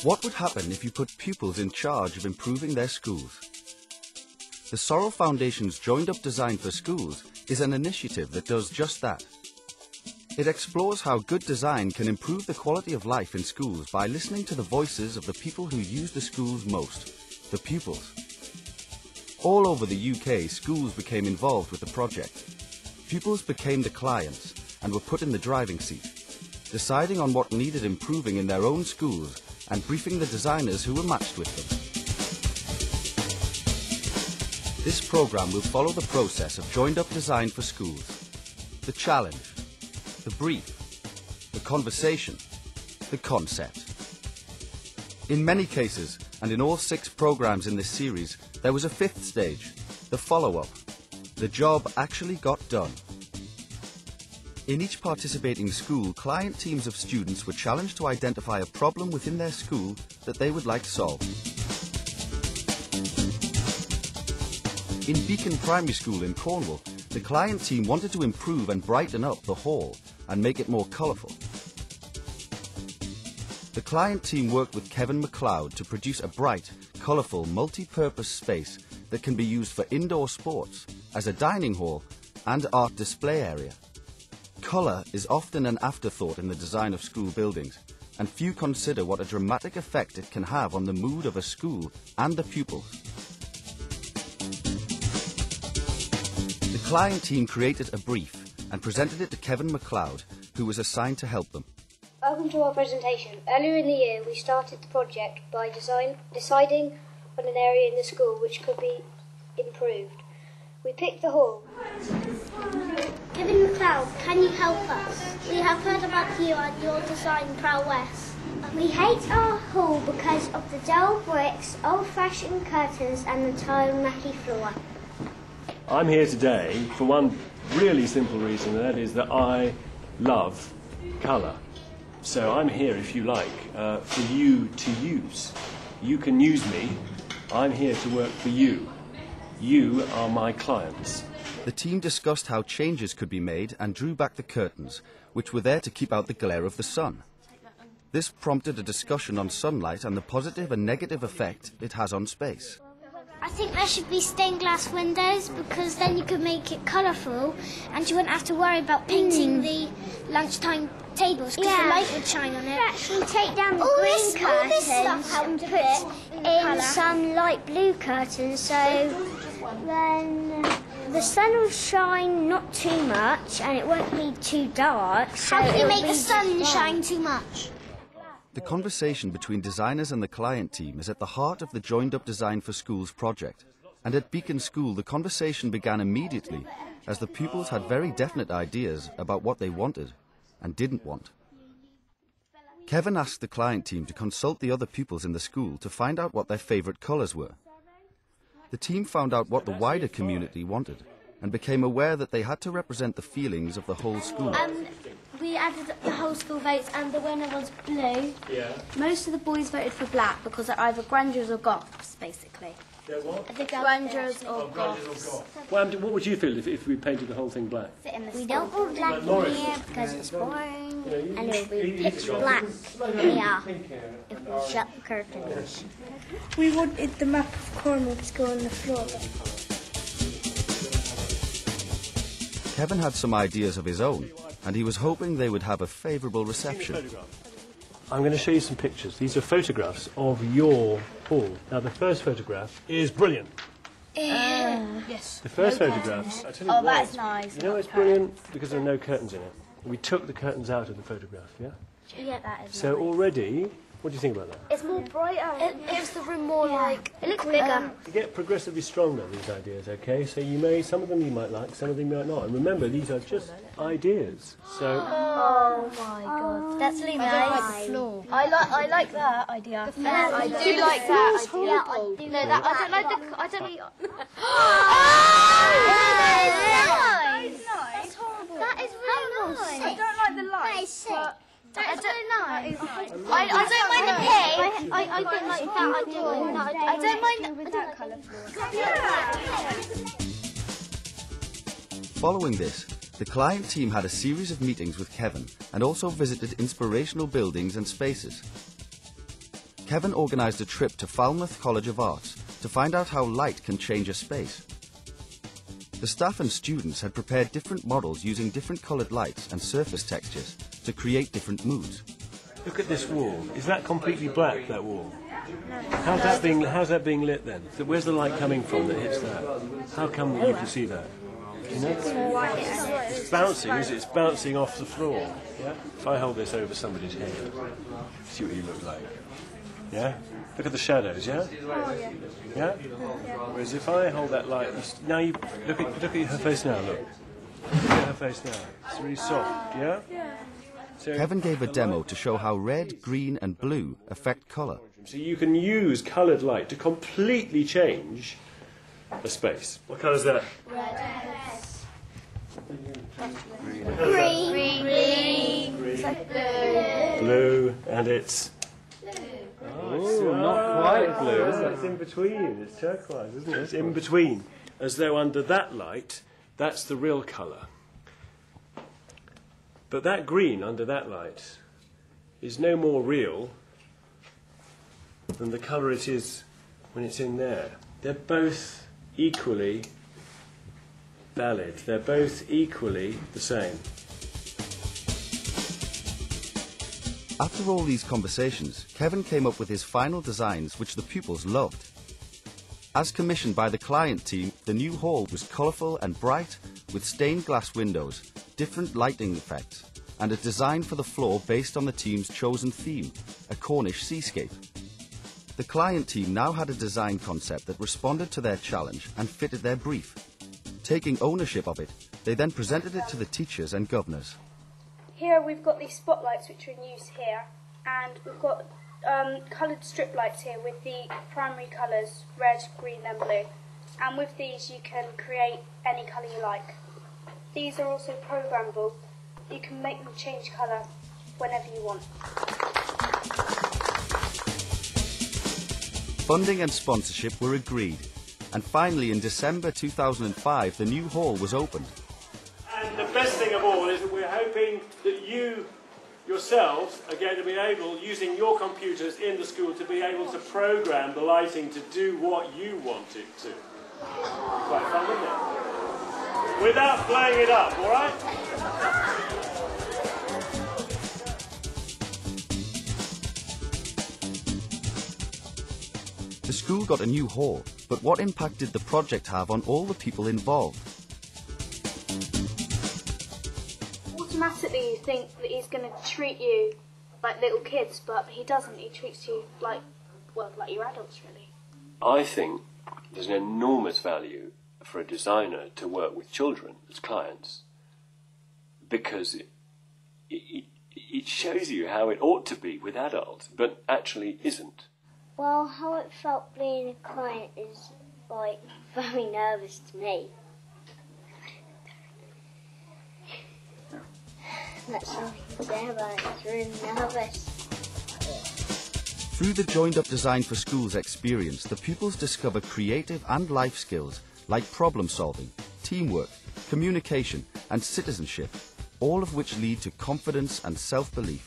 What would happen if you put pupils in charge of improving their schools? The Sorrel Foundation's Joined Up Design for Schools is an initiative that does just that. It explores how good design can improve the quality of life in schools by listening to the voices of the people who use the schools most, the pupils. All over the UK, schools became involved with the project. Pupils became the clients and were put in the driving seat, deciding on what needed improving in their own schools and briefing the designers who were matched with them. This programme will follow the process of Joined Up Design for Schools. The challenge, the brief, the conversation, the concept. In many cases, and in all 6 programmes in this series, there was a 5th stage, the follow-up. The job actually got done. In each participating school, client teams of students were challenged to identify a problem within their school that they would like solved. In Beacon Primary School in Cornwall, the client team wanted to improve and brighten up the hall and make it more colourful. The client team worked with Kevin MacLeod to produce a bright, colourful, multi-purpose space that can be used for indoor sports, as a dining hall and art display area. Colour is often an afterthought in the design of school buildings, and few consider what a dramatic effect it can have on the mood of a school and the pupils. The client team created a brief and presented it to Kevin MacLeod, who was assigned to help them. Welcome to our presentation. Earlier in the year we started the project by deciding on an area in the school which could be improved. We picked the hall. Kevin MacLeod, can you help us? We have heard about you and your design prowess. We hate our hall because of the dull bricks, old-fashioned curtains and the tarmacky floor. I'm here today for one really simple reason, and that is that I love colour. So I'm here, if you like, for you to use. You can use me. I'm here to work for you. You are my clients. The team discussed how changes could be made and drew back the curtains, which were there to keep out the glare of the sun. This prompted a discussion on sunlight and the positive and negative effect it has on space. I think there should be stained glass windows because then you could make it colourful and you wouldn't have to worry about painting the lunchtime tables because the light would shine on it. Actually take down the green curtains and put in some light blue curtains so then the sun will shine not too much and it won't be too dark. How can you make the sun shine too much? The conversation between designers and the client team is at the heart of the Joined Up Design for Schools project. And at Beacon School, the conversation began immediately as the pupils had very definite ideas about what they wanted and didn't want. Kevin asked the client team to consult the other pupils in the school to find out what their favourite colours were. The team found out what the wider community wanted and became aware that they had to represent the feelings of the whole school. We added up the whole school votes and the winner was blue. Yeah. Most of the boys voted for black because they're either grungers or goths, basically. They're what? Grungers or goths. Well, what would you feel if we painted the whole thing black? We don't want black in here because it's boring and it will be pitch black here if we shut the curtains. We wanted the map of Cornwall to go on the floor. Kevin had some ideas of his own, and he was hoping they would have a favourable reception. I'm going to show you some pictures. These are photographs of your hall. Now, the first photograph is brilliant. Yes. The first photograph... I tell you Oh, what, that's nice. You know it's brilliant? Because there are no curtains in it. We took the curtains out of the photograph, yeah? Yeah, that is So already, what do you think about that? It's more brighter. It gives the room more like... It looks bigger. You get progressively stronger, these ideas, okay? So some of them you might like, some of them you might not. And remember, these are just ideas. So... Oh my god. That's really nice. I don't like the floor. I like that idea. I do like that idea. Yeah, I do. No, that I don't like the... I don't like... That's horrible. That is really nice. I don't like the lights. That is sick. I don't know. I don't mind the pink. I don't like that idea. I don't mind that colour. Following this, the client team had a series of meetings with Kevin and also visited inspirational buildings and spaces. Kevin organised a trip to Falmouth College of Arts to find out how light can change a space. The staff and students had prepared different models using different coloured lights and surface textures to create different moods. Look at this wall. Is that completely black, that wall? How's that being lit then? So where's the light coming from that hits that? How come you can see that? You know? It's bouncing, is it? It's bouncing off the floor. Yeah? If I hold this over somebody's head, see what you look like. Yeah? Look at the shadows, yeah? Yeah? Whereas if I hold that light, now you look at her face now, look. Look at her face now. It's really soft, yeah? So, Kevin gave a demo to show how red, green and blue affect colour. so you can use coloured light to completely change a space. What colour is that? Green. Blue, and it's... Oh, not quite blue, is it? It's in between. It's turquoise, isn't it? It's in between. As though under that light, that's the real colour. But that green under that light is no more real than the colour it is when it's in there. They're both equally valid. They're both equally the same. After all these conversations, Kevin came up with his final designs which the pupils loved. As commissioned by the client team, the new hall was colourful and bright, with stained glass windows, different lighting effects, and a design for the floor based on the team's chosen theme, a Cornish seascape. The client team now had a design concept that responded to their challenge and fitted their brief. Taking ownership of it, they then presented it to the teachers and governors. Here we've got these spotlights which are in use here, and we've got coloured strip lights here with the primary colours, red, green and blue. And with these you can create any colour you like. These are also programmable. You can make them change colour whenever you want. Funding and sponsorship were agreed, and finally in December 2005 the new hall was opened. And the best thing of all is that we're hoping that you yourselves are going to be able, using your computers in the school, to be able to program the lighting to do what you want it to. Quite fun, isn't it? Without blowing it up, all right? The school got a new hall, but what impact did the project have on all the people involved? Automatically you think that he's going to treat you like little kids, but he doesn't. He treats you like, well, like you're adults, really. I think there's an enormous value for a designer to work with children as clients, because it shows you how it ought to be with adults, but actually isn't. Well, how it felt being a client is, like, very nervous to me. That's all I can say about it. It's really nervous. Through the joined-up Design for Schools experience, the pupils discover creative and life skills like problem-solving, teamwork, communication and citizenship, all of which lead to confidence and self-belief.